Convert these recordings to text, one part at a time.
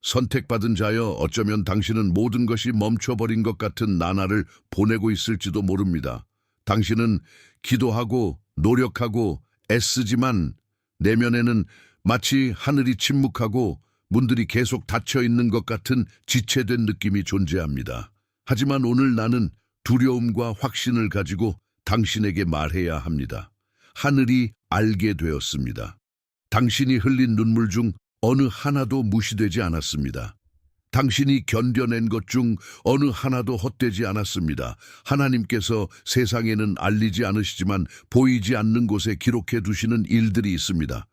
선택받은 자여, 어쩌면 당신은 모든 것이 멈춰버린 것 같은 나날을 보내고 있을지도 모릅니다. 당신은 기도하고 노력하고 애쓰지만 내면에는 마치 하늘이 침묵하고 문들이 계속 닫혀 있는 것 같은 지체된 느낌이 존재합니다. 하지만 오늘 나는 두려움과 확신을 가지고 당신에게 말해야 합니다. 하늘이 알게 되었습니다. 당신이 흘린 눈물 중 어느 하나도 무시되지 않았습니다. 당신이 견뎌낸 것 중 어느 하나도 헛되지 않았습니다. 하나님께서 세상에는 알리지 않으시지만 보이지 않는 곳에 기록해 두시는 일들이 있습니다.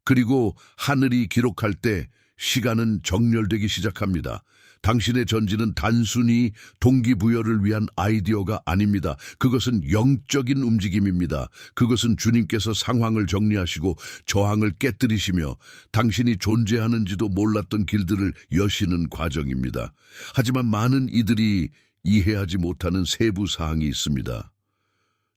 그리고 하늘이 기록할 때 시간은 정렬되기 시작합니다. 당신의 전진은 단순히 동기부여를 위한 아이디어가 아닙니다. 그것은 영적인 움직임입니다. 그것은 주님께서 상황을 정리하시고 저항을 깨뜨리시며 당신이 존재하는지도 몰랐던 길들을 여시는 과정입니다. 하지만 많은 이들이 이해하지 못하는 세부 사항이 있습니다.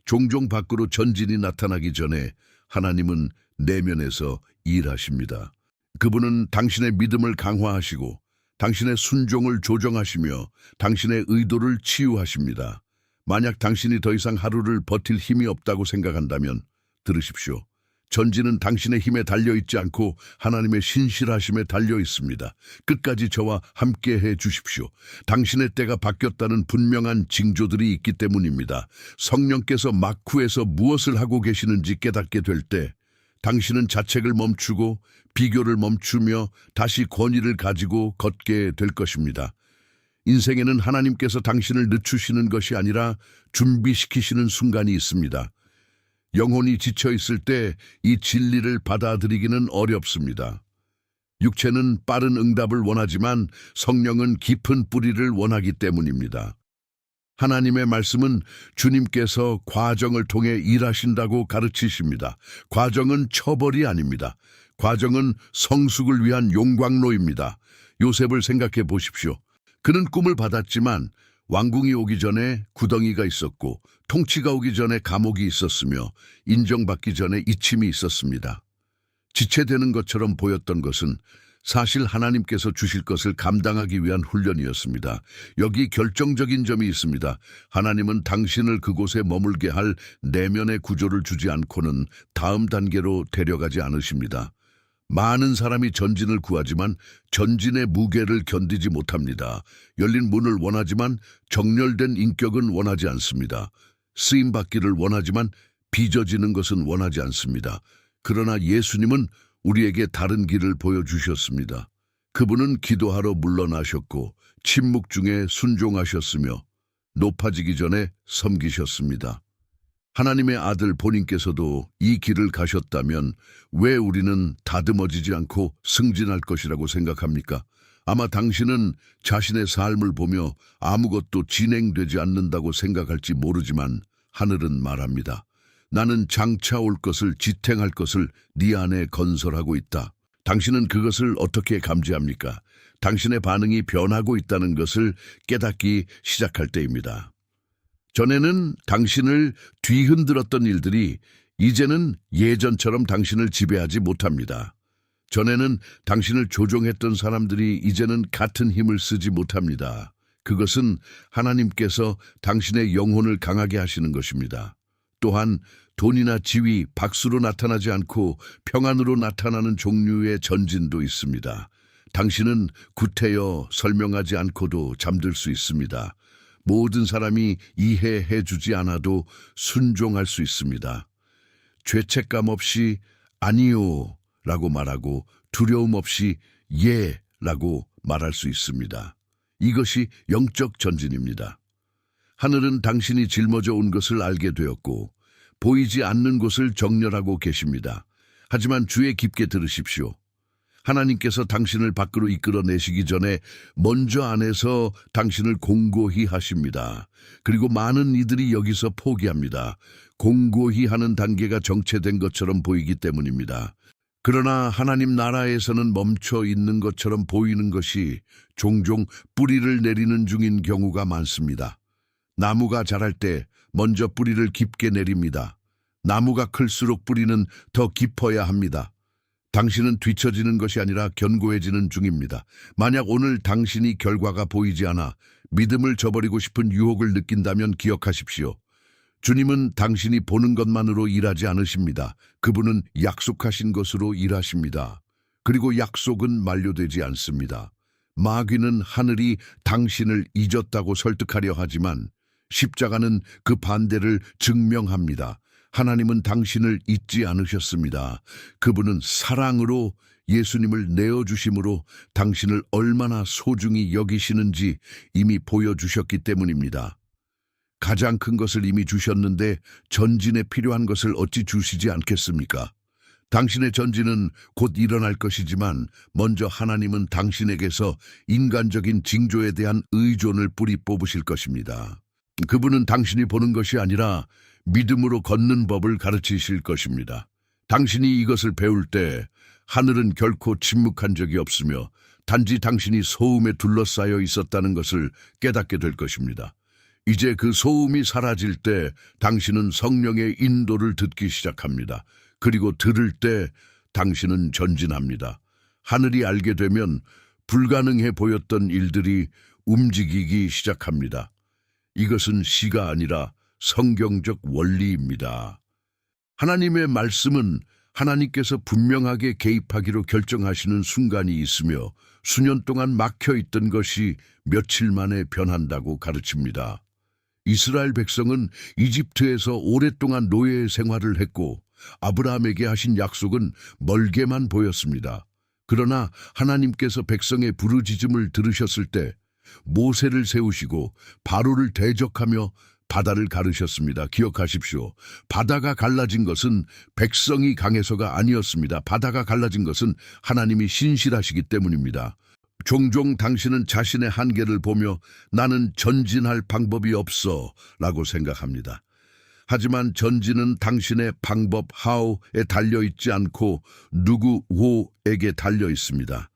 종종 밖으로 전진이 나타나기 전에 하나님은 내면에서 일하십니다. 그분은 당신의 믿음을 강화하시고 당신의 순종을 조정하시며 당신의 의도를 치유하십니다. 만약 당신이 더 이상 하루를 버틸 힘이 없다고 생각한다면 들으십시오. 전진은 당신의 힘에 달려있지 않고 하나님의 신실하심에 달려 있습니다. 끝까지 저와 함께해 주십시오. 당신의 때가 바뀌었다는 분명한 징조들이 있기 때문입니다. 성령께서 마쿠에서 무엇을 하고 계시는지 깨닫게 될 때 당신은 자책을 멈추고 비교를 멈추며 다시 권위를 가지고 걷게 될 것입니다. 인생에는 하나님께서 당신을 늦추시는 것이 아니라 준비시키시는 순간이 있습니다. 영혼이 지쳐 있을 때 이 진리를 받아들이기는 어렵습니다. 육체는 빠른 응답을 원하지만 성령은 깊은 뿌리를 원하기 때문입니다. 하나님의 말씀은 주님께서 과정을 통해 일하신다고 가르치십니다. 과정은 처벌이 아닙니다. 과정은 성숙을 위한 용광로입니다. 요셉을 생각해 보십시오. 그는 꿈을 받았지만 왕궁이 오기 전에 구덩이가 있었고 통치가 오기 전에 감옥이 있었으며 인정받기 전에 이침이 있었습니다. 지체되는 것처럼 보였던 것은 사실 하나님께서 주실 것을 감당하기 위한 훈련이었습니다. 여기 결정적인 점이 있습니다. 하나님은 당신을 그곳에 머물게 할 내면의 구조를 주지 않고는 다음 단계로 데려가지 않으십니다. 많은 사람이 전진을 구하지만 전진의 무게를 견디지 못합니다. 열린 문을 원하지만 정렬된 인격은 원하지 않습니다. 쓰임받기를 원하지만 빚어지는 것은 원하지 않습니다. 그러나 예수님은 우리에게 다른 길을 보여주셨습니다. 그분은 기도하러 물러나셨고 침묵 중에 순종하셨으며 높아지기 전에 섬기셨습니다. 하나님의 아들 본인께서도 이 길을 가셨다면 왜 우리는 다듬어지지 않고 승진할 것이라고 생각합니까? 아마 당신은 자신의 삶을 보며 아무것도 진행되지 않는다고 생각할지 모르지만 하늘은 말합니다. 나는 장차 올 것을 지탱할 것을 네 안에 건설하고 있다. 당신은 그것을 어떻게 감지합니까? 당신의 반응이 변하고 있다는 것을 깨닫기 시작할 때입니다. 전에는 당신을 뒤흔들었던 일들이 이제는 예전처럼 당신을 지배하지 못합니다. 전에는 당신을 조종했던 사람들이 이제는 같은 힘을 쓰지 못합니다. 그것은 하나님께서 당신의 영혼을 강하게 하시는 것입니다. 또한 돈이나 지위, 박수로 나타나지 않고 평안으로 나타나는 종류의 전진도 있습니다. 당신은 구태여 설명하지 않고도 잠들 수 있습니다. 모든 사람이 이해해 주지 않아도 순종할 수 있습니다. 죄책감 없이 아니요 라고 말하고 두려움 없이 예 라고 말할 수 있습니다. 이것이 영적 전진입니다. 하늘은 당신이 짊어져 온 것을 알게 되었고 보이지 않는 곳을 정렬하고 계십니다. 하지만 주의 깊게 들으십시오. 하나님께서 당신을 밖으로 이끌어내시기 전에 먼저 안에서 당신을 공고히 하십니다. 그리고 많은 이들이 여기서 포기합니다. 공고히 하는 단계가 정체된 것처럼 보이기 때문입니다. 그러나 하나님 나라에서는 멈춰 있는 것처럼 보이는 것이 종종 뿌리를 내리는 중인 경우가 많습니다. 나무가 자랄 때 먼저 뿌리를 깊게 내립니다. 나무가 클수록 뿌리는 더 깊어야 합니다. 당신은 뒤처지는 것이 아니라 견고해지는 중입니다. 만약 오늘 당신이 결과가 보이지 않아 믿음을 저버리고 싶은 유혹을 느낀다면 기억하십시오. 주님은 당신이 보는 것만으로 일하지 않으십니다. 그분은 약속하신 것으로 일하십니다. 그리고 약속은 만료되지 않습니다. 마귀는 하늘이 당신을 잊었다고 설득하려 하지만 십자가는 그 반대를 증명합니다. 하나님은 당신을 잊지 않으셨습니다. 그분은 사랑으로 예수님을 내어주심으로 당신을 얼마나 소중히 여기시는지 이미 보여주셨기 때문입니다. 가장 큰 것을 이미 주셨는데 전진에 필요한 것을 어찌 주시지 않겠습니까? 당신의 전진은 곧 일어날 것이지만 먼저 하나님은 당신에게서 인간적인 징조에 대한 의존을 뿌리 뽑으실 것입니다. 그분은 당신이 보는 것이 아니라 믿음으로 걷는 법을 가르치실 것입니다. 당신이 이것을 배울 때 하늘은 결코 침묵한 적이 없으며 단지 당신이 소음에 둘러싸여 있었다는 것을 깨닫게 될 것입니다. 이제 그 소음이 사라질 때 당신은 성령의 인도를 듣기 시작합니다. 그리고 들을 때 당신은 전진합니다. 하늘이 알게 되면 불가능해 보였던 일들이 움직이기 시작합니다. 이것은 시가 아니라 성경적 원리입니다. 하나님의 말씀은 하나님께서 분명하게 개입하기로 결정하시는 순간이 있으며 수년 동안 막혀있던 것이 며칠 만에 변한다고 가르칩니다. 이스라엘 백성은 이집트에서 오랫동안 노예 생활을 했고 아브라함에게 하신 약속은 멀게만 보였습니다. 그러나 하나님께서 백성의 부르짖음을 들으셨을 때 모세를 세우시고 바로를 대적하며 바다를 가르셨습니다. 기억하십시오. 바다가 갈라진 것은 백성이 강해서가 아니었습니다. 바다가 갈라진 것은 하나님이 신실하시기 때문입니다. 종종 당신은 자신의 한계를 보며 나는 전진할 방법이 없어 라고 생각합니다. 하지만 전진은 당신의 방법 how에 달려있지 않고 누구 who에게 달려 있습니다.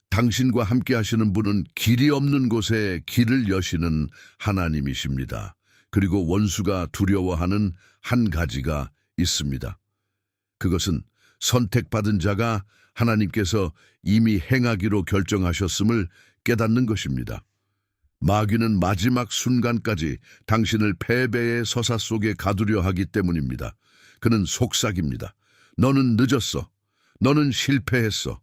당신과 함께 하시는 분은 길이 없는 곳에 길을 여시는 하나님이십니다. 그리고 원수가 두려워하는 한 가지가 있습니다. 그것은 선택받은 자가 하나님께서 이미 행하기로 결정하셨음을 깨닫는 것입니다. 마귀는 마지막 순간까지 당신을 패배의 서사 속에 가두려 하기 때문입니다. 그는 속삭입니다. 너는 늦었어. 너는 실패했어.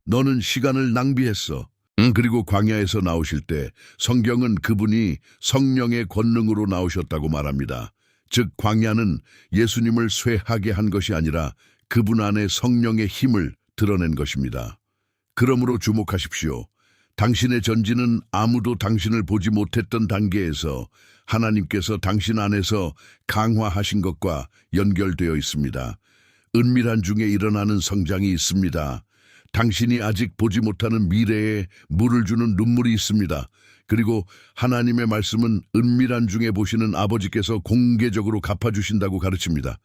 너는 시간을 낭비했어. 그리고 광야에서 나오실 때 성경은 그분이 성령의 권능으로 나오셨다고 말합니다. 즉 광야는 예수님을 쇠하게 한 것이 아니라 그분 안에 성령의 힘을 드러낸 것입니다. 그러므로 주목하십시오. 당신의 전진은 아무도 당신을 보지 못했던 단계에서 하나님께서 당신 안에서 강화하신 것과 연결되어 있습니다. 은밀한 중에 일어나는 성장이 있습니다. 당신이 아직 보지 못하는 미래에 물을 주는 눈물이 있습니다. 그리고 하나님의 말씀은 은밀한 중에 보시는 아버지께서 공개적으로 갚아주신다고 가르칩니다.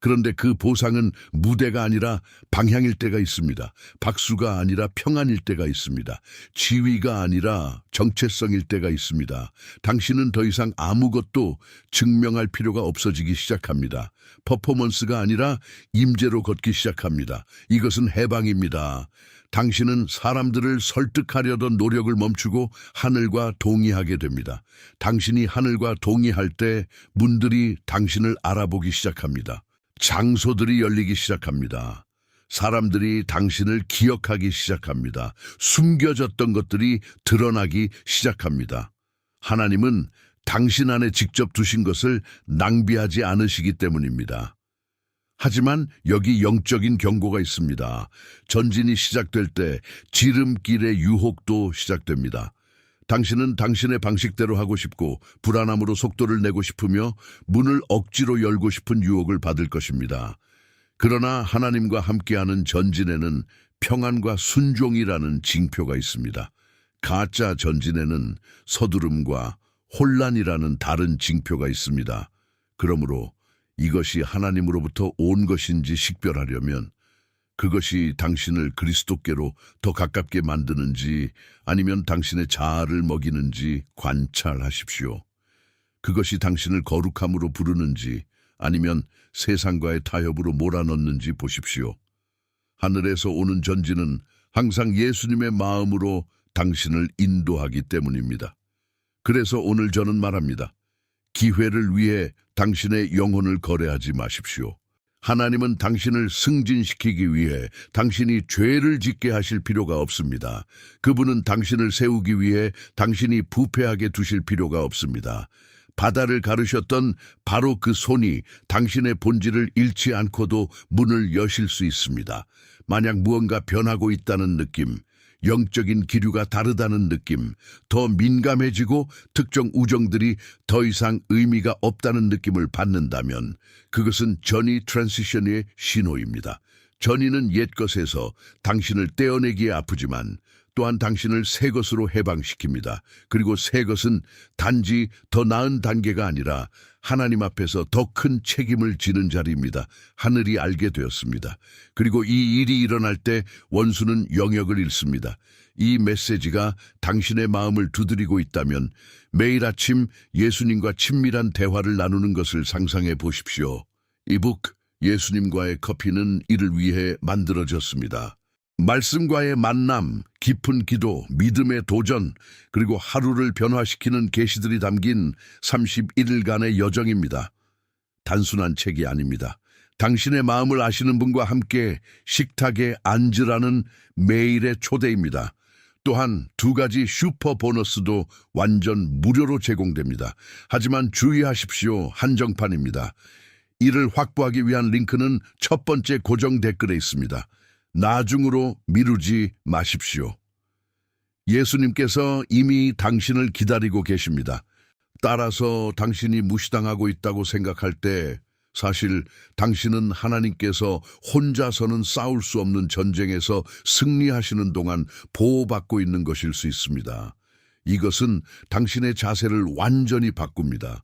그런데 그 보상은 무대가 아니라 방향일 때가 있습니다. 박수가 아니라 평안일 때가 있습니다. 지위가 아니라 정체성일 때가 있습니다. 당신은 더 이상 아무것도 증명할 필요가 없어지기 시작합니다. 퍼포먼스가 아니라 임재로 걷기 시작합니다. 이것은 해방입니다. 당신은 사람들을 설득하려던 노력을 멈추고 하늘과 동의하게 됩니다. 당신이 하늘과 동의할 때 문들이 당신을 알아보기 시작합니다. 장소들이 열리기 시작합니다. 사람들이 당신을 기억하기 시작합니다. 숨겨졌던 것들이 드러나기 시작합니다. 하나님은 당신 안에 직접 두신 것을 낭비하지 않으시기 때문입니다. 하지만 여기 영적인 경고가 있습니다. 전진이 시작될 때 지름길의 유혹도 시작됩니다. 당신은 당신의 방식대로 하고 싶고 불안함으로 속도를 내고 싶으며 문을 억지로 열고 싶은 유혹을 받을 것입니다. 그러나 하나님과 함께하는 전진에는 평안과 순종이라는 징표가 있습니다. 가짜 전진에는 서두름과 혼란이라는 다른 징표가 있습니다. 그러므로 이것이 하나님으로부터 온 것인지 식별하려면 그것이 당신을 그리스도께로 더 가깝게 만드는지 아니면 당신의 자아를 먹이는지 관찰하십시오. 그것이 당신을 거룩함으로 부르는지 아니면 세상과의 타협으로 몰아넣는지 보십시오. 하늘에서 오는 전지는 항상 예수님의 마음으로 당신을 인도하기 때문입니다. 그래서 오늘 저는 말합니다. 기회를 위해 당신의 영혼을 거래하지 마십시오. 하나님은 당신을 승진시키기 위해 당신이 죄를 짓게 하실 필요가 없습니다. 그분은 당신을 세우기 위해 당신이 부패하게 두실 필요가 없습니다. 바다를 가르셨던 바로 그 손이 당신의 본질을 잃지 않고도 문을 여실 수 있습니다. 만약 무언가 변하고 있다는 느낌, 영적인 기류가 다르다는 느낌, 더 민감해지고 특정 우정들이 더 이상 의미가 없다는 느낌을 받는다면 그것은 전이 트랜시션의 신호입니다. 전이는 옛 것에서 당신을 떼어내기에 아프지만 또한 당신을 새 것으로 해방시킵니다. 그리고 새 것은 단지 더 나은 단계가 아니라 하나님 앞에서 더 큰 책임을 지는 자리입니다. 하늘이 알게 되었습니다. 그리고 이 일이 일어날 때 원수는 영역을 잃습니다. 이 메시지가 당신의 마음을 두드리고 있다면 매일 아침 예수님과 친밀한 대화를 나누는 것을 상상해 보십시오. 이북 예수님과의 커피는 이를 위해 만들어졌습니다. 말씀과의 만남, 깊은 기도, 믿음의 도전, 그리고 하루를 변화시키는 계시들이 담긴 31일간의 여정입니다. 단순한 책이 아닙니다. 당신의 마음을 아시는 분과 함께 식탁에 앉으라는 매일의 초대입니다. 또한 2가지 슈퍼 보너스도 완전 무료로 제공됩니다. 하지만 주의하십시오. 한정판입니다. 이를 확보하기 위한 링크는 첫 번째 고정 댓글에 있습니다. 나중으로 미루지 마십시오. 예수님께서 이미 당신을 기다리고 계십니다. 따라서 당신이 무시당하고 있다고 생각할 때 사실 당신은 하나님께서 혼자서는 싸울 수 없는 전쟁에서 승리하시는 동안 보호받고 있는 것일 수 있습니다. 이것은 당신의 자세를 완전히 바꿉니다.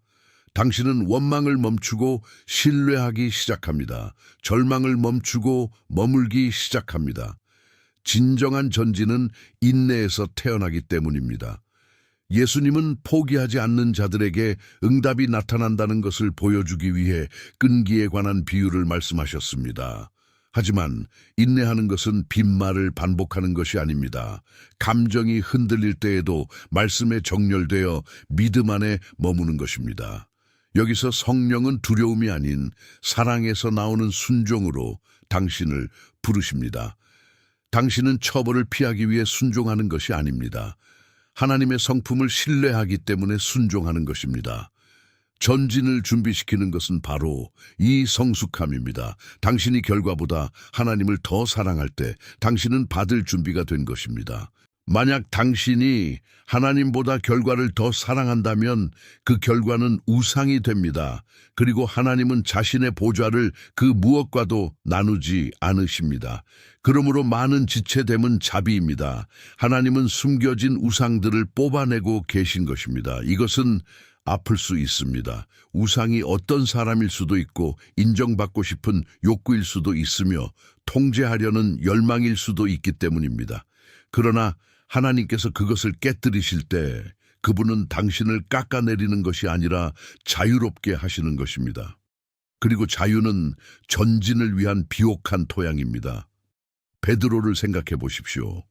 당신은 원망을 멈추고 신뢰하기 시작합니다. 절망을 멈추고 머물기 시작합니다. 진정한 전지는 인내에서 태어나기 때문입니다. 예수님은 포기하지 않는 자들에게 응답이 나타난다는 것을 보여주기 위해 끈기에 관한 비유를 말씀하셨습니다. 하지만 인내하는 것은 빈말을 반복하는 것이 아닙니다. 감정이 흔들릴 때에도 말씀에 정렬되어 믿음 안에 머무는 것입니다. 여기서 성령은 두려움이 아닌 사랑에서 나오는 순종으로 당신을 부르십니다. 당신은 처벌을 피하기 위해 순종하는 것이 아닙니다. 하나님의 성품을 신뢰하기 때문에 순종하는 것입니다. 전진을 준비시키는 것은 바로 이 성숙함입니다. 당신이 결과보다 하나님을 더 사랑할 때 당신은 받을 준비가 된 것입니다. 만약 당신이 하나님보다 결과를 더 사랑한다면 그 결과는 우상이 됩니다. 그리고 하나님은 자신의 보좌를 그 무엇과도 나누지 않으십니다. 그러므로 많은 지체됨은 자비입니다. 하나님은 숨겨진 우상들을 뽑아내고 계신 것입니다. 이것은 아플 수 있습니다. 우상이 어떤 사람일 수도 있고 인정받고 싶은 욕구일 수도 있으며 통제하려는 열망일 수도 있기 때문입니다. 그러나 하나님께서 그것을 깨뜨리실 때 그분은 당신을 깎아내리는 것이 아니라 자유롭게 하시는 것입니다. 그리고 자유는 전진을 위한 비옥한 토양입니다. 베드로를 생각해 보십시오.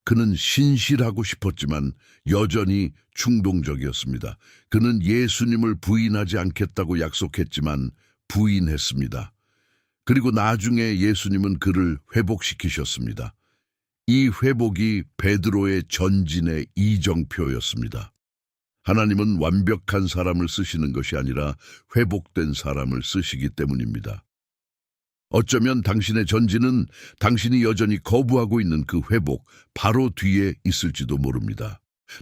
그는 신실하고 싶었지만 여전히 충동적이었습니다. 그는 예수님을 부인하지 않겠다고 약속했지만 부인했습니다. 그리고 나중에 예수님은 그를 회복시키셨습니다. 이 회복이 베드로의 전진의 이정표였습니다. 하나님은 완벽한 사람을 쓰시는 것이 아니라 회복된 사람을 쓰시기 때문입니다. 어쩌면 당신의 전진은 당신이 여전히 거부하고 있는 그 회복 바로 뒤에 있을지도 모릅니다.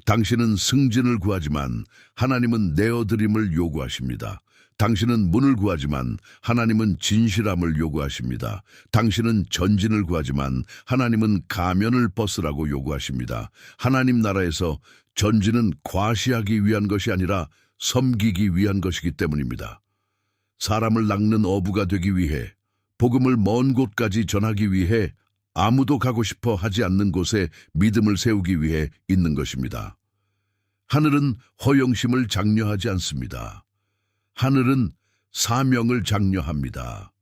당신은 승진을 구하지만 하나님은 내어드림을 요구하십니다. 당신은 문을 구하지만 하나님은 진실함을 요구하십니다. 당신은 전진을 구하지만 하나님은 가면을 벗으라고 요구하십니다. 하나님 나라에서 전진은 과시하기 위한 것이 아니라 섬기기 위한 것이기 때문입니다. 사람을 낚는 어부가 되기 위해 복음을 먼 곳까지 전하기 위해 아무도 가고 싶어 하지 않는 곳에 믿음을 세우기 위해 있는 것입니다. 하늘은 허영심을 장려하지 않습니다. 하늘은 사명을 장려합니다.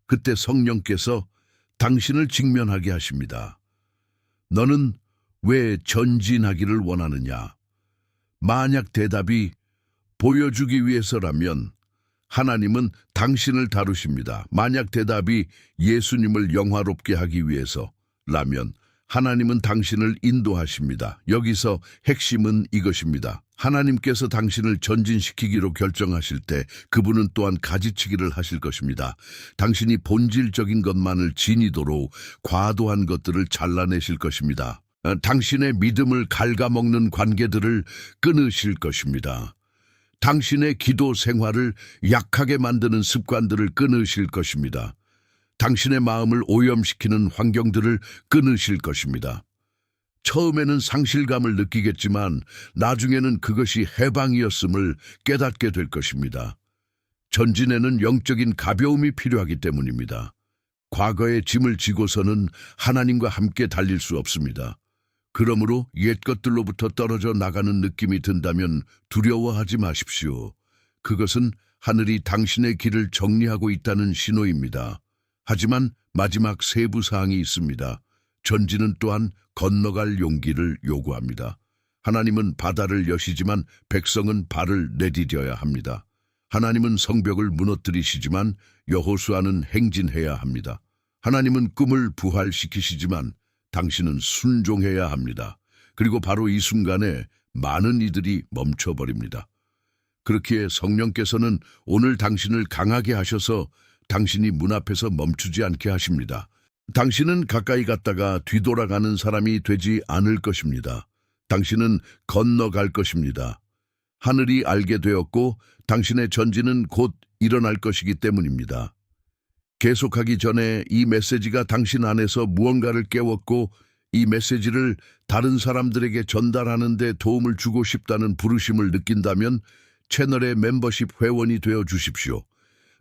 그때 성령께서 당신을 직면하게 하십니다. 너는 왜 전진하기를 원하느냐? 만약 대답이 보여주기 위해서라면 하나님은 당신을 다루십니다. 만약 대답이 예수님을 영화롭게 하기 위해서라면 하나님은 당신을 인도하십니다. 여기서 핵심은 이것입니다. 하나님께서 당신을 전진시키기로 결정하실 때 그분은 또한 가지치기를 하실 것입니다. 당신이 본질적인 것만을 지니도록 과도한 것들을 잘라내실 것입니다. 당신의 믿음을 갉아먹는 관계들을 끊으실 것입니다. 당신의 기도 생활을 약하게 만드는 습관들을 끊으실 것입니다. 당신의 마음을 오염시키는 환경들을 끊으실 것입니다. 처음에는 상실감을 느끼겠지만 나중에는 그것이 해방이었음을 깨닫게 될 것입니다. 전진에는 영적인 가벼움이 필요하기 때문입니다. 과거의 짐을 지고서는 하나님과 함께 달릴 수 없습니다. 그러므로 옛 것들로부터 떨어져 나가는 느낌이 든다면 두려워하지 마십시오. 그것은 하늘이 당신의 길을 정리하고 있다는 신호입니다. 하지만 마지막 세부 사항이 있습니다. 전진은 또한 건너갈 용기를 요구합니다. 하나님은 바다를 여시지만 백성은 발을 내디뎌야 합니다. 하나님은 성벽을 무너뜨리시지만 여호수아는 행진해야 합니다. 하나님은 꿈을 부활시키시지만 당신은 순종해야 합니다. 그리고 바로 이 순간에 많은 이들이 멈춰버립니다. 그렇기에 성령께서는 오늘 당신을 강하게 하셔서 당신이 문 앞에서 멈추지 않게 하십니다. 당신은 가까이 갔다가 뒤돌아가는 사람이 되지 않을 것입니다. 당신은 건너갈 것입니다. 하늘이 알게 되었고 당신의 전진은 곧 일어날 것이기 때문입니다. 계속하기 전에 이 메시지가 당신 안에서 무언가를 깨웠고 이 메시지를 다른 사람들에게 전달하는 데 도움을 주고 싶다는 부르심을 느낀다면 채널의 멤버십 회원이 되어 주십시오.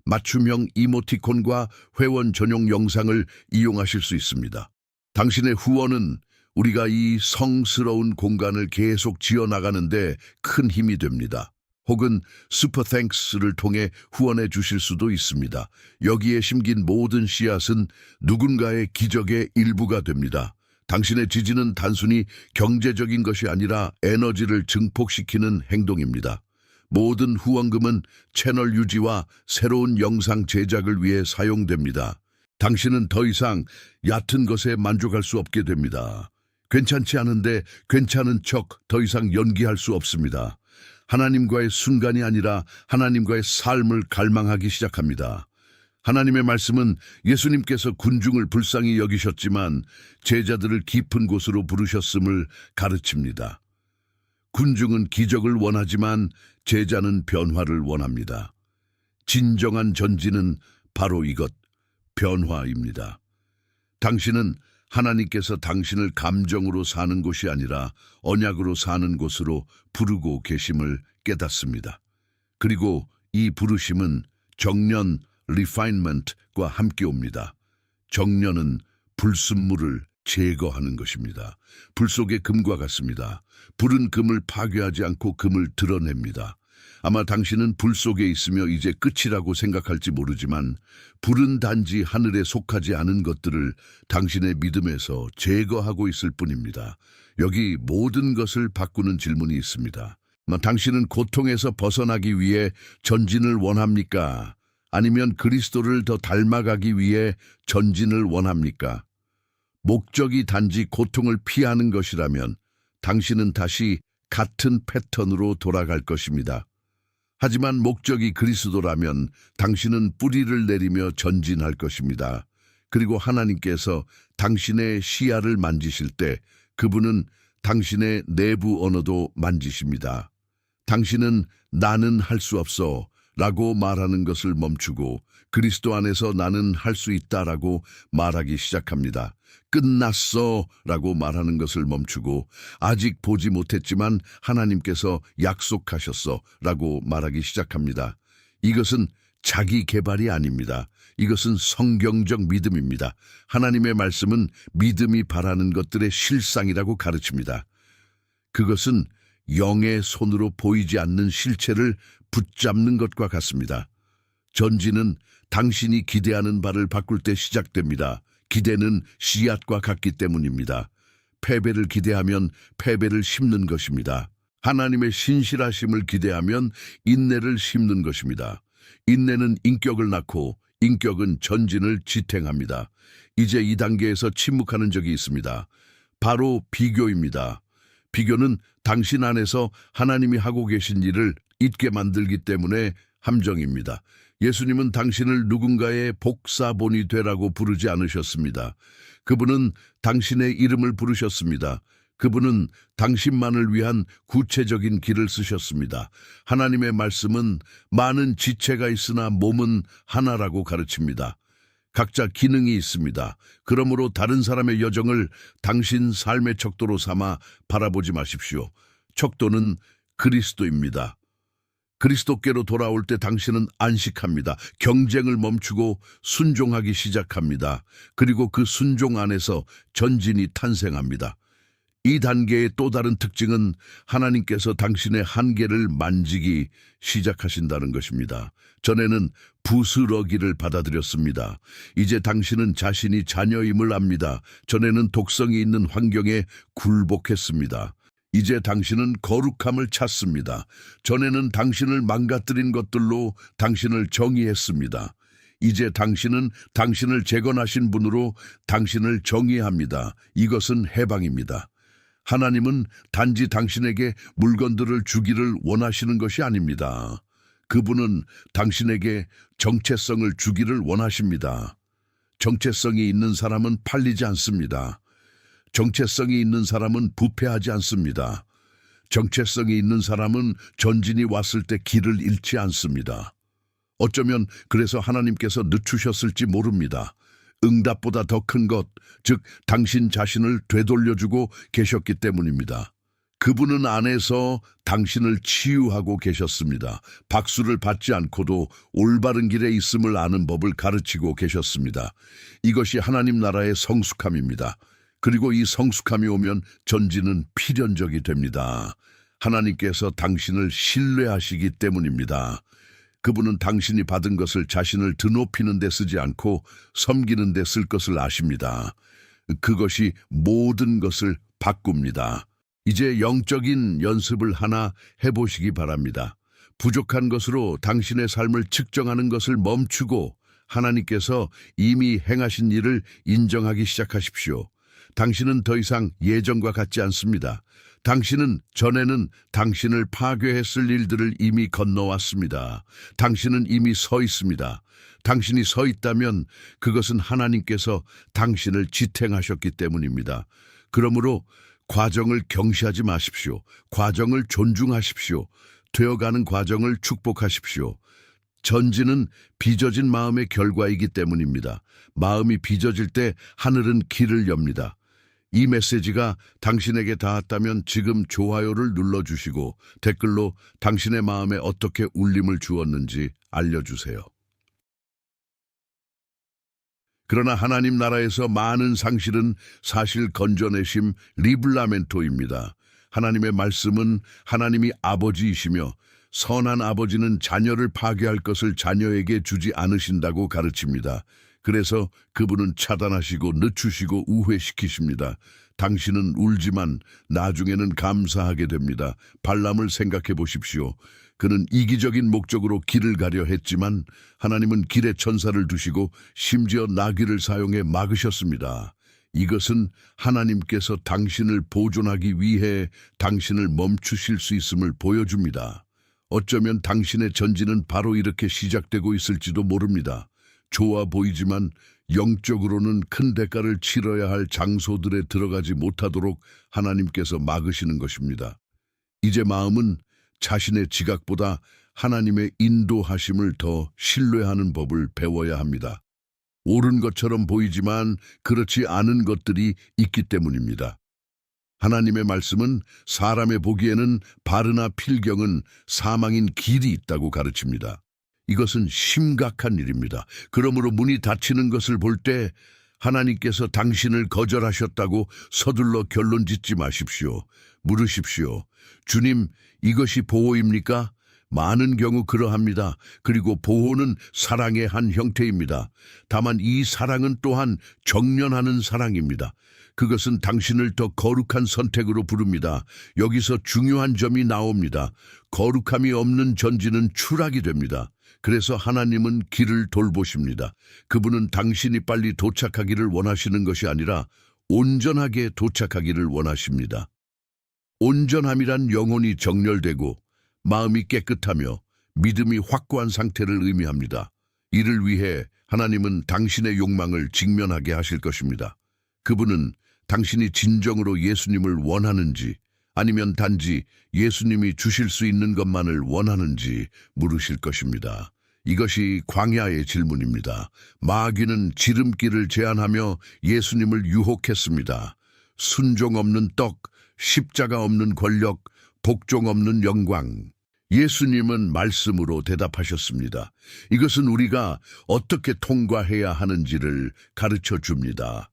맞춤형 이모티콘과 회원 전용 영상을 이용하실 수 있습니다. 당신의 후원은 우리가 이 성스러운 공간을 계속 지어나가는데 큰 힘이 됩니다. 혹은 슈퍼땡스를 통해 후원해 주실 수도 있습니다. 여기에 심긴 모든 씨앗은 누군가의 기적의 일부가 됩니다. 당신의 지지는 단순히 경제적인 것이 아니라 에너지를 증폭시키는 행동입니다. 모든 후원금은 채널 유지와 새로운 영상 제작을 위해 사용됩니다. 당신은 더 이상 얕은 것에 만족할 수 없게 됩니다. 괜찮지 않은데 괜찮은 척 더 이상 연기할 수 없습니다. 하나님과의 순간이 아니라 하나님과의 삶을 갈망하기 시작합니다. 하나님의 말씀은 예수님께서 군중을 불쌍히 여기셨지만 제자들을 깊은 곳으로 부르셨음을 가르칩니다. 군중은 기적을 원하지만 제자는 변화를 원합니다. 진정한 전진은 바로 이것, 변화입니다. 당신은 하나님께서 당신을 감정으로 사는 곳이 아니라 언약으로 사는 곳으로 부르고 계심을 깨닫습니다. 그리고 이 부르심은 정련, refinement과 함께 옵니다. 정련은 불순물을 제거하는 것입니다. 불 속의 금과 같습니다. 불은 금을 파괴하지 않고 금을 드러냅니다. 아마 당신은 불 속에 있으며 이제 끝이라고 생각할지 모르지만 불은 단지 하늘에 속하지 않은 것들을 당신의 믿음에서 제거하고 있을 뿐입니다. 여기 모든 것을 바꾸는 질문이 있습니다. 당신은 고통에서 벗어나기 위해 전진을 원합니까? 아니면 그리스도를 더 닮아가기 위해 전진을 원합니까? 목적이 단지 고통을 피하는 것이라면 당신은 다시 같은 패턴으로 돌아갈 것입니다. 하지만 목적이 그리스도라면 당신은 뿌리를 내리며 전진할 것입니다. 그리고 하나님께서 당신의 시야를 만지실 때 그분은 당신의 내부 언어도 만지십니다. 당신은 나는 할 수 없어 라고 말하는 것을 멈추고 그리스도 안에서 나는 할 수 있다라고 말하기 시작합니다. 끝났어 라고 말하는 것을 멈추고 아직 보지 못했지만 하나님께서 약속하셨어 라고 말하기 시작합니다. 이것은 자기 개발이 아닙니다. 이것은 성경적 믿음입니다. 하나님의 말씀은 믿음이 바라는 것들의 실상이라고 가르칩니다. 그것은 영의 손으로 보이지 않는 실체를 붙잡는 것과 같습니다. 전진은 당신이 기대하는 바를 바꿀 때 시작됩니다. 기대는 씨앗과 같기 때문입니다. 패배를 기대하면 패배를 심는 것입니다. 하나님의 신실하심을 기대하면 인내를 심는 것입니다. 인내는 인격을 낳고 인격은 전진을 지탱합니다. 이제 이 단계에서 침묵하는 적이 있습니다. 바로 비교입니다. 비교는 당신 안에서 하나님이 하고 계신 일을 잊게 만들기 때문에 함정입니다. 예수님은 당신을 누군가의 복사본이 되라고 부르지 않으셨습니다. 그분은 당신의 이름을 부르셨습니다. 그분은 당신만을 위한 구체적인 길을 쓰셨습니다. 하나님의 말씀은 많은 지체가 있으나 몸은 하나라고 가르칩니다. 각자 기능이 있습니다. 그러므로 다른 사람의 여정을 당신 삶의 척도로 삼아 바라보지 마십시오. 척도는 그리스도입니다. 그리스도께로 돌아올 때 당신은 안식합니다. 경쟁을 멈추고 순종하기 시작합니다. 그리고 그 순종 안에서 전진이 탄생합니다. 이 단계의 또 다른 특징은 하나님께서 당신의 한계를 만지기 시작하신다는 것입니다. 전에는 부스러기를 받아들였습니다. 이제 당신은 자신이 자녀임을 압니다. 전에는 독성이 있는 환경에 굴복했습니다. 이제 당신은 거룩함을 찾습니다. 전에는 당신을 망가뜨린 것들로 당신을 정의했습니다. 이제 당신은 당신을 재건하신 분으로 당신을 정의합니다. 이것은 해방입니다. 하나님은 단지 당신에게 물건들을 주기를 원하시는 것이 아닙니다. 그분은 당신에게 정체성을 주기를 원하십니다. 정체성이 있는 사람은 팔리지 않습니다. 정체성이 있는 사람은 부패하지 않습니다. 정체성이 있는 사람은 전진이 왔을 때 길을 잃지 않습니다. 어쩌면 그래서 하나님께서 늦추셨을지 모릅니다. 응답보다 더 큰 것, 즉 당신 자신을 되돌려주고 계셨기 때문입니다. 그분은 안에서 당신을 치유하고 계셨습니다. 박수를 받지 않고도 올바른 길에 있음을 아는 법을 가르치고 계셨습니다. 이것이 하나님 나라의 성숙함입니다. 그리고 이 성숙함이 오면 전진은 필연적이 됩니다. 하나님께서 당신을 신뢰하시기 때문입니다. 그분은 당신이 받은 것을 자신을 드높이는 데 쓰지 않고 섬기는 데 쓸 것을 아십니다. 그것이 모든 것을 바꿉니다. 이제 영적인 연습을 하나 해보시기 바랍니다. 부족한 것으로 당신의 삶을 측정하는 것을 멈추고 하나님께서 이미 행하신 일을 인정하기 시작하십시오. 당신은 더 이상 예전과 같지 않습니다. 당신은 전에는 당신을 파괴했을 일들을 이미 건너왔습니다. 당신은 이미 서 있습니다. 당신이 서 있다면 그것은 하나님께서 당신을 지탱하셨기 때문입니다. 그러므로 과정을 경시하지 마십시오. 과정을 존중하십시오. 되어가는 과정을 축복하십시오. 전진은 빚어진 마음의 결과이기 때문입니다. 마음이 빚어질 때 하늘은 길을 엽니다. 이 메시지가 당신에게 닿았다면 지금 좋아요를 눌러주시고 댓글로 당신의 마음에 어떻게 울림을 주었는지 알려주세요. 그러나 하나님 나라에서 많은 상실은 사실 건져내심 리블라멘토입니다. 하나님의 말씀은 하나님이 아버지이시며 선한 아버지는 자녀를 파괴할 것을 자녀에게 주지 않으신다고 가르칩니다. 그래서 그분은 차단하시고 늦추시고 우회시키십니다. 당신은 울지만 나중에는 감사하게 됩니다. 발람을 생각해 보십시오. 그는 이기적인 목적으로 길을 가려 했지만 하나님은 길에 천사를 두시고 심지어 나귀를 사용해 막으셨습니다. 이것은 하나님께서 당신을 보존하기 위해 당신을 멈추실 수 있음을 보여줍니다. 어쩌면 당신의 전진은 바로 이렇게 시작되고 있을지도 모릅니다. 좋아 보이지만 영적으로는 큰 대가를 치러야 할 장소들에 들어가지 못하도록 하나님께서 막으시는 것입니다. 이제 마음은 자신의 지각보다 하나님의 인도하심을 더 신뢰하는 법을 배워야 합니다. 옳은 것처럼 보이지만 그렇지 않은 것들이 있기 때문입니다. 하나님의 말씀은 사람의 보기에는 바르나 필경은 사망인 길이 있다고 가르칩니다. 이것은 심각한 일입니다. 그러므로 문이 닫히는 것을 볼 때 하나님께서 당신을 거절하셨다고 서둘러 결론 짓지 마십시오. 물으십시오. 주님, 이것이 보호입니까? 많은 경우 그러합니다. 그리고 보호는 사랑의 한 형태입니다. 다만 이 사랑은 또한 정련하는 사랑입니다. 그것은 당신을 더 거룩한 선택으로 부릅니다. 여기서 중요한 점이 나옵니다. 거룩함이 없는 전진은 추락이 됩니다. 그래서 하나님은 길을 돌보십니다. 그분은 당신이 빨리 도착하기를 원하시는 것이 아니라 온전하게 도착하기를 원하십니다. 온전함이란 영혼이 정렬되고 마음이 깨끗하며 믿음이 확고한 상태를 의미합니다. 이를 위해 하나님은 당신의 욕망을 직면하게 하실 것입니다. 그분은 당신이 진정으로 예수님을 원하는지 아니면 단지 예수님이 주실 수 있는 것만을 원하는지 물으실 것입니다. 이것이 광야의 질문입니다. 마귀는 지름길을 제안하며 예수님을 유혹했습니다. 순종 없는 떡, 십자가 없는 권력, 복종 없는 영광. 예수님은 말씀으로 대답하셨습니다. 이것은 우리가 어떻게 통과해야 하는지를 가르쳐 줍니다.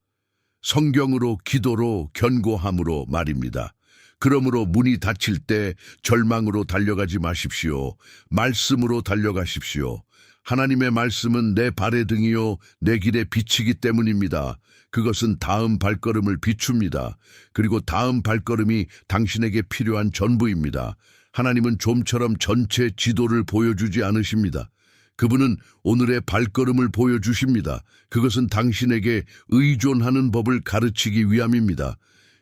성경으로, 기도로, 견고함으로 말입니다. 그러므로 문이 닫힐 때 절망으로 달려가지 마십시오. 말씀으로 달려가십시오. 하나님의 말씀은 내 발의 등이요 내 길의 빛이기 때문입니다. 그것은 다음 발걸음을 비춥니다. 그리고 다음 발걸음이 당신에게 필요한 전부입니다. 하나님은 좀처럼 전체 지도를 보여주지 않으십니다. 그분은 오늘의 발걸음을 보여주십니다. 그것은 당신에게 의존하는 법을 가르치기 위함입니다.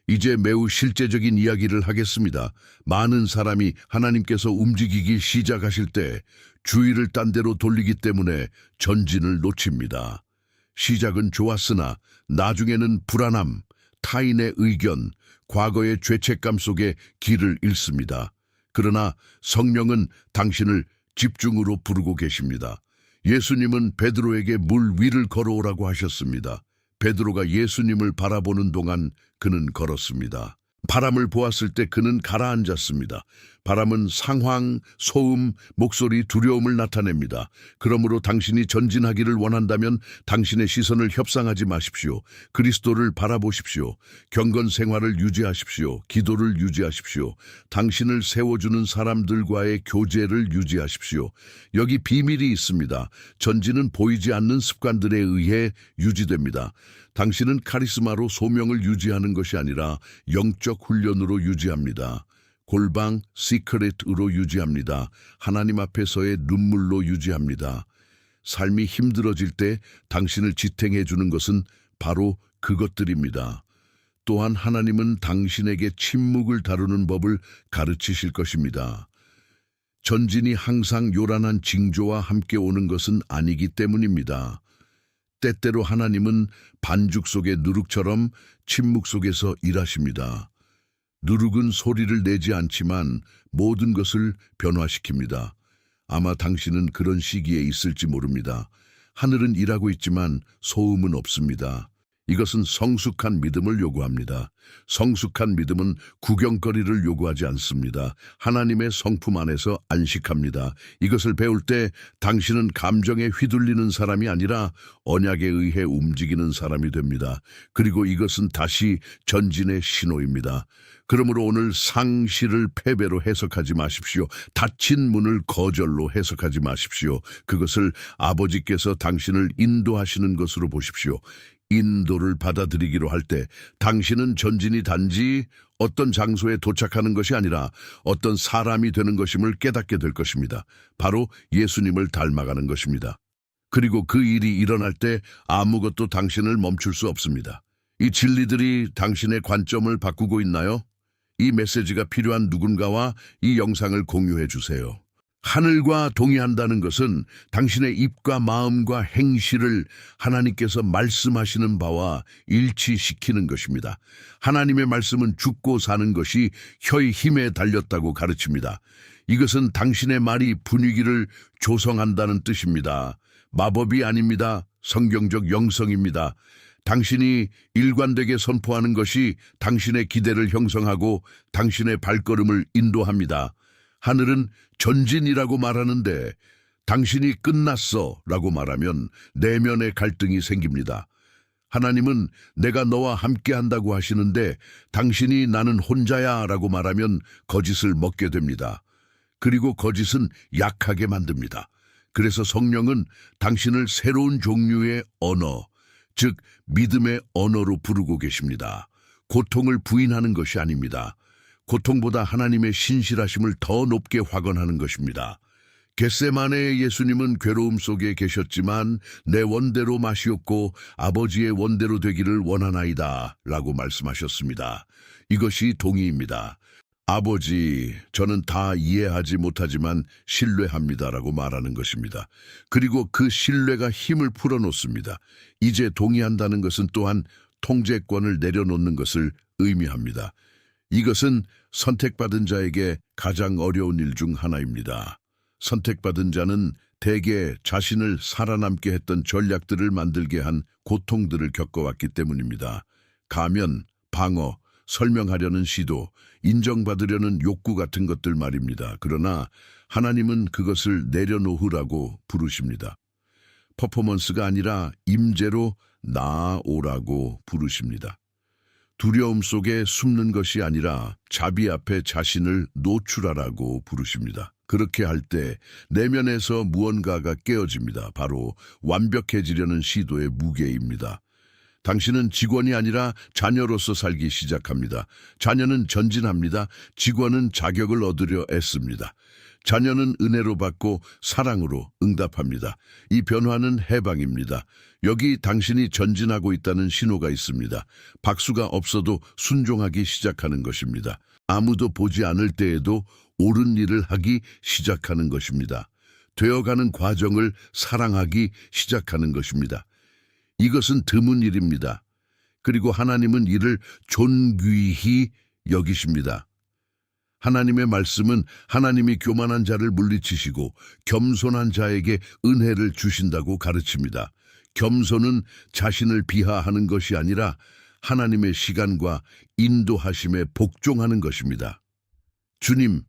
이제 매우 실제적인 이야기를 하겠습니다. 많은 사람이 하나님께서 움직이기 시작하실 때 주의를 딴 데로 돌리기 때문에 전진을 놓칩니다. 시작은 좋았으나 나중에는 불안함, 타인의 의견, 과거의 죄책감 속에 길을 잃습니다. 그러나 성령은 당신을 집중으로 부르고 계십니다. 예수님은 베드로에게 물 위를 걸어오라고 하셨습니다. 베드로가 예수님을 바라보는 동안 그는 걸었습니다. 바람을 보았을 때 그는 가라앉았습니다. 바람은 상황, 소음, 목소리, 두려움을 나타냅니다. 그러므로 당신이 전진하기를 원한다면 당신의 시선을 협상하지 마십시오. 그리스도를 바라보십시오. 경건 생활을 유지하십시오. 기도를 유지하십시오. 당신을 세워주는 사람들과의 교제를 유지하십시오. 여기 비밀이 있습니다. 전진은 보이지 않는 습관들에 의해 유지됩니다. 당신은 카리스마로 소명을 유지하는 것이 아니라 영적 훈련으로 유지합니다. 골방, 시크릿으로 유지합니다. 하나님 앞에서의 눈물로 유지합니다. 삶이 힘들어질 때 당신을 지탱해 주는 것은 바로 그것들입니다. 또한 하나님은 당신에게 침묵을 다루는 법을 가르치실 것입니다. 전진이 항상 요란한 징조와 함께 오는 것은 아니기 때문입니다. 때때로 하나님은 반죽 속의 누룩처럼 침묵 속에서 일하십니다. 누룩은 소리를 내지 않지만 모든 것을 변화시킵니다. 아마 당신은 그런 시기에 있을지 모릅니다. 하늘은 일하고 있지만 소음은 없습니다. 이것은 성숙한 믿음을 요구합니다. 성숙한 믿음은 구경거리를 요구하지 않습니다. 하나님의 성품 안에서 안식합니다. 이것을 배울 때 당신은 감정에 휘둘리는 사람이 아니라 언약에 의해 움직이는 사람이 됩니다. 그리고 이것은 다시 전진의 신호입니다. 그러므로 오늘 상실을 패배로 해석하지 마십시오. 닫힌 문을 거절로 해석하지 마십시오. 그것을 아버지께서 당신을 인도하시는 것으로 보십시오. 인도를 받아들이기로 할 때 당신은 전진이 단지 어떤 장소에 도착하는 것이 아니라 어떤 사람이 되는 것임을 깨닫게 될 것입니다. 바로 예수님을 닮아가는 것입니다. 그리고 그 일이 일어날 때 아무것도 당신을 멈출 수 없습니다. 이 진리들이 당신의 관점을 바꾸고 있나요? 이 메시지가 필요한 누군가와 이 영상을 공유해 주세요. 하늘과 동의한다는 것은 당신의 입과 마음과 행실을 하나님께서 말씀하시는 바와 일치시키는 것입니다. 하나님의 말씀은 죽고 사는 것이 혀의 힘에 달렸다고 가르칩니다. 이것은 당신의 말이 분위기를 조성한다는 뜻입니다. 마법이 아닙니다. 성경적 영성입니다. 당신이 일관되게 선포하는 것이 당신의 기대를 형성하고 당신의 발걸음을 인도합니다. 하늘은 전진이라고 말하는데 당신이 끝났어 라고 말하면 내면의 갈등이 생깁니다. 하나님은 내가 너와 함께 한다고 하시는데 당신이 나는 혼자야 라고 말하면 거짓을 먹게 됩니다. 그리고 거짓은 약하게 만듭니다. 그래서 성령은 당신을 새로운 종류의 언어, 즉 믿음의 언어로 부르고 계십니다. 고통을 부인하는 것이 아닙니다. 고통보다 하나님의 신실하심을 더 높게 확언하는 것입니다. 겟세마네의 예수님은 괴로움 속에 계셨지만 내 원대로 마시옵고 아버지의 원대로 되기를 원하나이다 라고 말씀하셨습니다. 이것이 동의입니다. 아버지, 저는 다 이해하지 못하지만 신뢰합니다라고 말하는 것입니다. 그리고 그 신뢰가 힘을 풀어놓습니다. 이제 동의한다는 것은 또한 통제권을 내려놓는 것을 의미합니다. 이것은 선택받은 자에게 가장 어려운 일 중 하나입니다. 선택받은 자는 대개 자신을 살아남게 했던 전략들을 만들게 한 고통들을 겪어왔기 때문입니다. 가면, 방어, 설명하려는 시도, 인정받으려는 욕구 같은 것들 말입니다. 그러나 하나님은 그것을 내려놓으라고 부르십니다. 퍼포먼스가 아니라 임재로 나아오라고 부르십니다. 두려움 속에 숨는 것이 아니라 자비 앞에 자신을 노출하라고 부르십니다. 그렇게 할 때 내면에서 무언가가 깨어집니다. 바로 완벽해지려는 시도의 무게입니다. 당신은 직원이 아니라 자녀로서 살기 시작합니다. 자녀는 전진합니다. 직원은 자격을 얻으려 애씁니다. 자녀는 은혜로 받고 사랑으로 응답합니다. 이 변화는 해방입니다. 여기 당신이 전진하고 있다는 신호가 있습니다. 박수가 없어도 순종하기 시작하는 것입니다. 아무도 보지 않을 때에도 옳은 일을 하기 시작하는 것입니다. 되어가는 과정을 사랑하기 시작하는 것입니다. 이것은 드문 일입니다. 그리고 하나님은 이를 존귀히 여기십니다. 하나님의 말씀은 하나님이 교만한 자를 물리치시고 겸손한 자에게 은혜를 주신다고 가르칩니다. 겸손은 자신을 비하하는 것이 아니라 하나님의 시간과 인도하심에 복종하는 것입니다. 주님,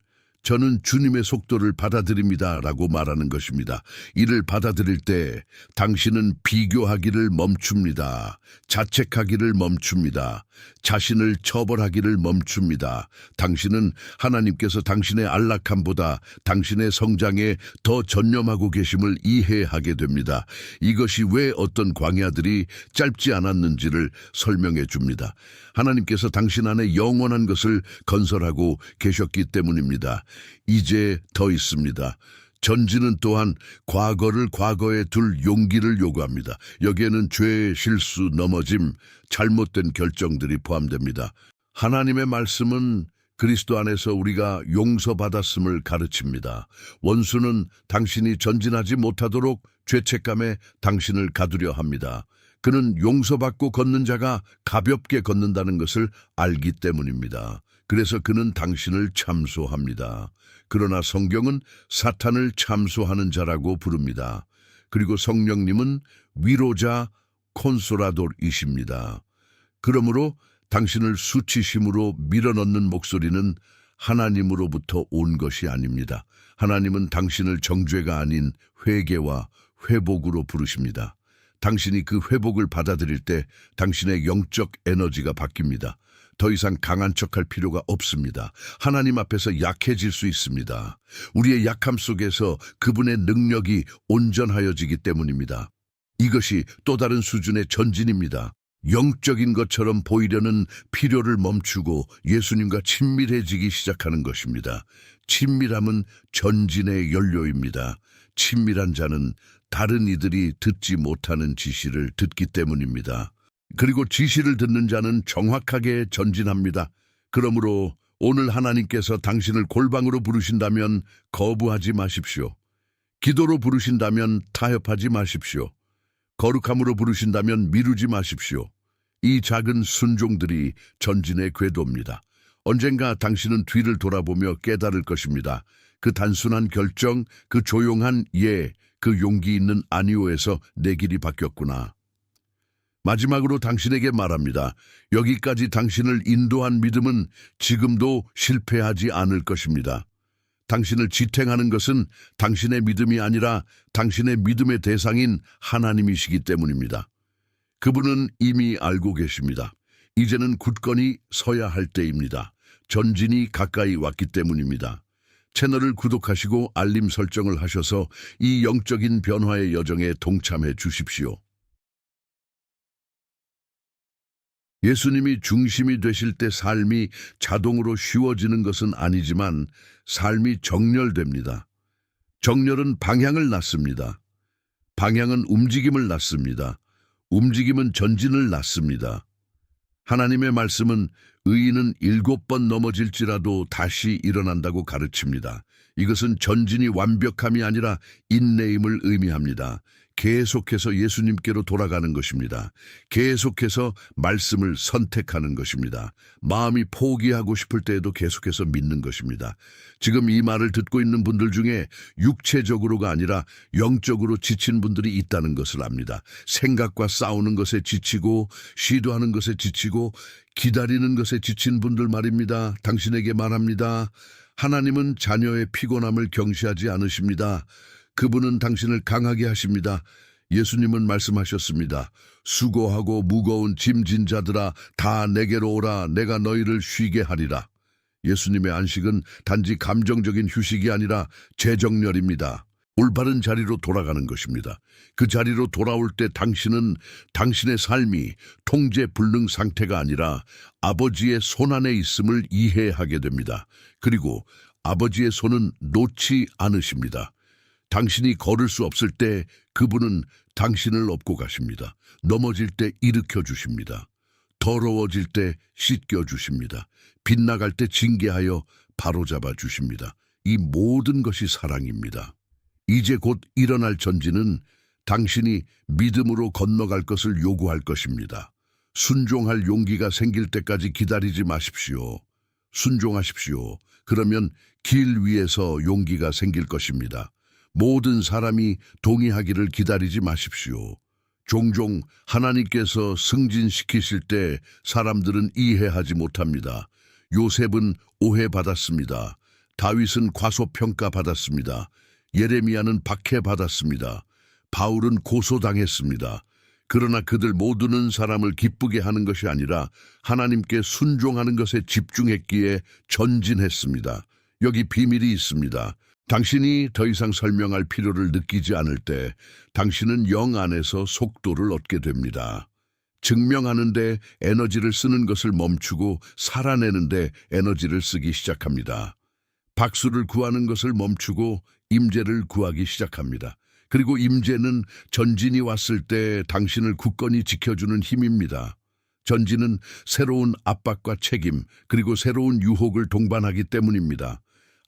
저는 주님의 속도를 받아들입니다 라고 말하는 것입니다. 이를 받아들일 때 당신은 비교하기를 멈춥니다. 자책하기를 멈춥니다. 자신을 처벌하기를 멈춥니다. 당신은 하나님께서 당신의 안락함보다 당신의 성장에 더 전념하고 계심을 이해하게 됩니다. 이것이 왜 어떤 광야들이 짧지 않았는지를 설명해 줍니다. 하나님께서 당신 안에 영원한 것을 건설하고 계셨기 때문입니다. 이제 더 있습니다. 전진은 또한 과거를 과거에 둘 용기를 요구합니다. 여기에는 죄, 실수, 넘어짐, 잘못된 결정들이 포함됩니다. 하나님의 말씀은 그리스도 안에서 우리가 용서받았음을 가르칩니다. 원수는 당신이 전진하지 못하도록 죄책감에 당신을 가두려 합니다. 그는 용서받고 걷는 자가 가볍게 걷는다는 것을 알기 때문입니다. 그래서 그는 당신을 참소합니다. 그러나 성경은 사탄을 참소하는 자라고 부릅니다. 그리고 성령님은 위로자 콘솔라돌이십니다. 그러므로 당신을 수치심으로 밀어넣는 목소리는 하나님으로부터 온 것이 아닙니다. 하나님은 당신을 정죄가 아닌 회개와 회복으로 부르십니다. 당신이 그 회복을 받아들일 때 당신의 영적 에너지가 바뀝니다. 더 이상 강한 척할 필요가 없습니다. 하나님 앞에서 약해질 수 있습니다. 우리의 약함 속에서 그분의 능력이 온전하여지기 때문입니다. 이것이 또 다른 수준의 전진입니다. 영적인 것처럼 보이려는 필요를 멈추고 예수님과 친밀해지기 시작하는 것입니다. 친밀함은 전진의 연료입니다. 친밀한 자는 다른 이들이 듣지 못하는 지시를 듣기 때문입니다. 그리고 지시를 듣는 자는 정확하게 전진합니다. 그러므로 오늘 하나님께서 당신을 골방으로 부르신다면 거부하지 마십시오. 기도로 부르신다면 타협하지 마십시오. 거룩함으로 부르신다면 미루지 마십시오. 이 작은 순종들이 전진의 궤도입니다. 언젠가 당신은 뒤를 돌아보며 깨달을 것입니다. 그 단순한 결정, 그 조용한 예, 그 용기 있는 아니오에서 내 길이 바뀌었구나. 마지막으로 당신에게 말합니다. 여기까지 당신을 인도한 믿음은 지금도 실패하지 않을 것입니다. 당신을 지탱하는 것은 당신의 믿음이 아니라 당신의 믿음의 대상인 하나님이시기 때문입니다. 그분은 이미 알고 계십니다. 이제는 굳건히 서야 할 때입니다. 전진이 가까이 왔기 때문입니다. 채널을 구독하시고 알림 설정을 하셔서 이 영적인 변화의 여정에 동참해 주십시오. 예수님이 중심이 되실 때 삶이 자동으로 쉬워지는 것은 아니지만 삶이 정렬됩니다. 정렬은 방향을 낳습니다. 방향은 움직임을 낳습니다. 움직임은 전진을 낳습니다. 하나님의 말씀은 의인은 7번 넘어질지라도 다시 일어난다고 가르칩니다. 이것은 전진이 완벽함이 아니라 인내임을 의미합니다. 계속해서 예수님께로 돌아가는 것입니다. 계속해서 말씀을 선택하는 것입니다. 마음이 포기하고 싶을 때에도 계속해서 믿는 것입니다. 지금 이 말을 듣고 있는 분들 중에 육체적으로가 아니라 영적으로 지친 분들이 있다는 것을 압니다. 생각과 싸우는 것에 지치고 시도하는 것에 지치고 기다리는 것에 지친 분들 말입니다. 당신에게 말합니다. 하나님은 자녀의 피곤함을 경시하지 않으십니다. 그분은 당신을 강하게 하십니다. 예수님은 말씀하셨습니다. 수고하고 무거운 짐진 자들아 다 내게로 오라. 내가 너희를 쉬게 하리라. 예수님의 안식은 단지 감정적인 휴식이 아니라 재정렬입니다. 올바른 자리로 돌아가는 것입니다. 그 자리로 돌아올 때 당신은 당신의 삶이 통제 불능 상태가 아니라 아버지의 손 안에 있음을 이해하게 됩니다. 그리고 아버지의 손은 놓지 않으십니다. 당신이 걸을 수 없을 때 그분은 당신을 업고 가십니다. 넘어질 때 일으켜 주십니다. 더러워질 때 씻겨 주십니다. 빗나갈 때 징계하여 바로잡아 주십니다. 이 모든 것이 사랑입니다. 이제 곧 일어날 전진은 당신이 믿음으로 건너갈 것을 요구할 것입니다. 순종할 용기가 생길 때까지 기다리지 마십시오. 순종하십시오. 그러면 길 위에서 용기가 생길 것입니다. 모든 사람이 동의하기를 기다리지 마십시오. 종종 하나님께서 승진시키실 때 사람들은 이해하지 못합니다. 요셉은 오해받았습니다. 다윗은 과소평가받았습니다. 예레미야는 박해받았습니다. 바울은 고소당했습니다. 그러나 그들 모두는 사람을 기쁘게 하는 것이 아니라 하나님께 순종하는 것에 집중했기에 전진했습니다. 여기 비밀이 있습니다. 당신이 더 이상 설명할 필요를 느끼지 않을 때 당신은 영 안에서 속도를 얻게 됩니다. 증명하는데 에너지를 쓰는 것을 멈추고 살아내는데 에너지를 쓰기 시작합니다. 박수를 구하는 것을 멈추고 임재를 구하기 시작합니다. 그리고 임재는 전진이 왔을 때 당신을 굳건히 지켜주는 힘입니다. 전진은 새로운 압박과 책임, 그리고 새로운 유혹을 동반하기 때문입니다.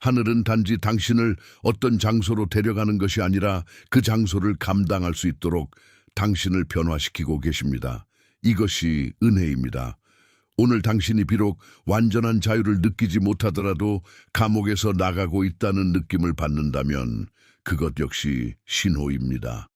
하늘은 단지 당신을 어떤 장소로 데려가는 것이 아니라 그 장소를 감당할 수 있도록 당신을 변화시키고 계십니다. 이것이 은혜입니다. 오늘 당신이 비록 완전한 자유를 느끼지 못하더라도 감옥에서 나가고 있다는 느낌을 받는다면 그것 역시 신호입니다.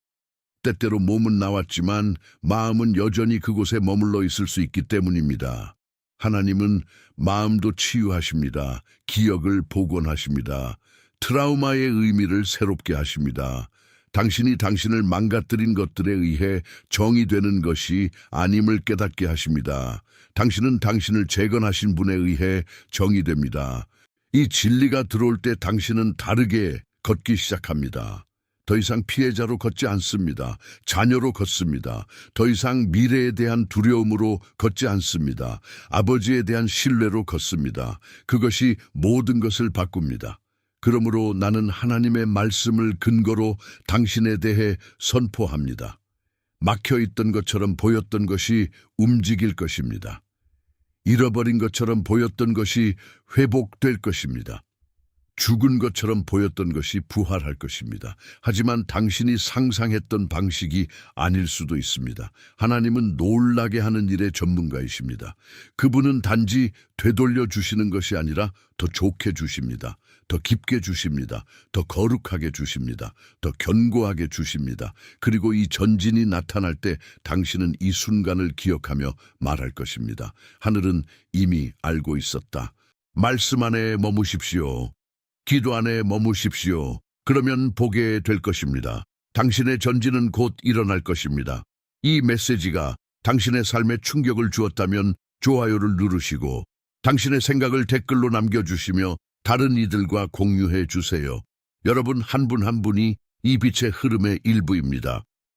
때때로 몸은 나왔지만 마음은 여전히 그곳에 머물러 있을 수 있기 때문입니다. 하나님은 마음도 치유하십니다. 기억을 복원하십니다. 트라우마의 의미를 새롭게 하십니다. 당신이 당신을 망가뜨린 것들에 의해 정의되는 것이 아님을 깨닫게 하십니다. 당신은 당신을 재건하신 분에 의해 정의됩니다. 이 진리가 들어올 때 당신은 다르게 걷기 시작합니다. 더 이상 피해자로 걷지 않습니다. 자녀로 걷습니다. 더 이상 미래에 대한 두려움으로 걷지 않습니다. 아버지에 대한 신뢰로 걷습니다. 그것이 모든 것을 바꿉니다. 그러므로 나는 하나님의 말씀을 근거로 당신에 대해 선포합니다. 막혀있던 것처럼 보였던 것이 움직일 것입니다. 잃어버린 것처럼 보였던 것이 회복될 것입니다. 죽은 것처럼 보였던 것이 부활할 것입니다. 하지만 당신이 상상했던 방식이 아닐 수도 있습니다. 하나님은 놀라게 하는 일의 전문가이십니다. 그분은 단지 되돌려 주시는 것이 아니라 더 좋게 주십니다. 더 깊게 주십니다. 더 거룩하게 주십니다. 더 견고하게 주십니다. 그리고 이 전진이 나타날 때 당신은 이 순간을 기억하며 말할 것입니다. 하늘은 이미 알고 있었다. 말씀 안에 머무십시오. 기도 안에 머무십시오. 그러면 보게 될 것입니다. 당신의 전진은 곧 일어날 것입니다. 이 메시지가 당신의 삶에 충격을 주었다면 좋아요를 누르시고 당신의 생각을 댓글로 남겨주시며 다른 이들과 공유해 주세요. 여러분 한 분 한 분이 이 빛의 흐름의 일부입니다.